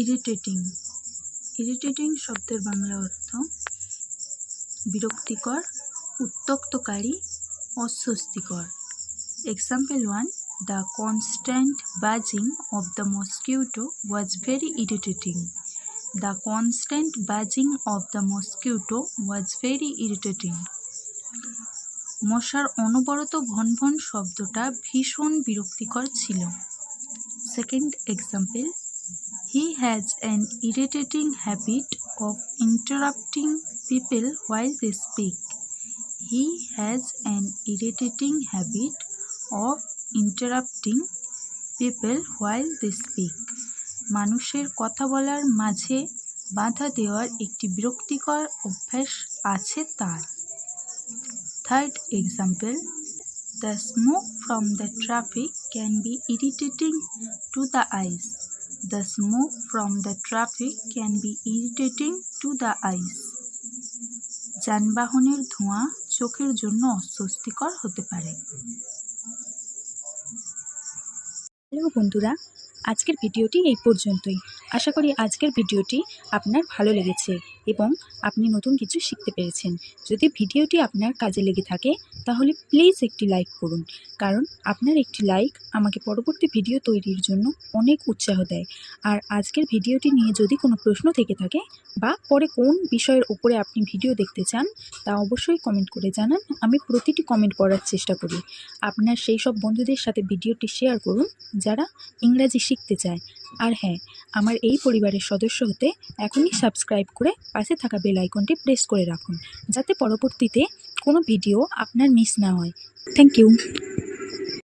Irritating. Irritating শব্দের বাংলা অর্থ বিরক্তিকর, উত্ত্যক্তকারী, অস্বস্তিকর। Example 1. The constant buzzing of the mosquito was very irritating. The constant buzzing of the mosquito was very irritating. মশার অনবরত ভনভন শব্দটা ভীষণ বিরক্তিকর ছিল। Second example. He has an irritating habit of interrupting people while they speak. He has an irritating habit of interrupting people while they speak. মানুষের কথা বলার মাঝে বাধা দেওয়ার একটি বিরক্তিকর অভ্যাস আছে তার। Third example. The smoke from the traffic can be irritating to the eyes. The smoke from the traffic can be irritating to the eyes. যানবাহনের ধোঁয়া চোখের জন্য অস্বস্তিকর হতে পারে। হ্যালো বন্ধুরা, আজকের ভিডিওটি এই পর্যন্তই। আশা করি আজকের ভিডিওটি আপনার ভালো লেগেছে এবং আপনি নতুন কিছু শিখতে পেরেছেন। যদি ভিডিওটি আপনার কাজে লেগে থাকে তাহলে প্লিজ একটি লাইক করুন, কারণ আপনার একটি লাইক আমাকে পরবর্তী ভিডিও তৈরির জন্য অনেক উৎসাহ দেয়। আর আজকের ভিডিওটি নিয়ে যদি কোনো প্রশ্ন থেকে থাকে বা পরে কোন বিষয়ের উপরে আপনি ভিডিও দেখতে চান তা অবশ্যই কমেন্ট করে জানান। আমি প্রতিটি কমেন্ট পড়ার চেষ্টা করি। আপনার সেই সব বন্ধুদের সাথে ভিডিওটি শেয়ার করুন যারা ইংরাজি শিখতে চায়। আর হ্যাঁ, আমার এই পরিবারের সদস্য হতে এখনই সাবস্ক্রাইব করে পাশে থাকা বেল আইকনটি প্রেস করে রাখুন, যাতে পরবর্তীতে কোনো ভিডিও আপনার মিস না হয়। Thank you.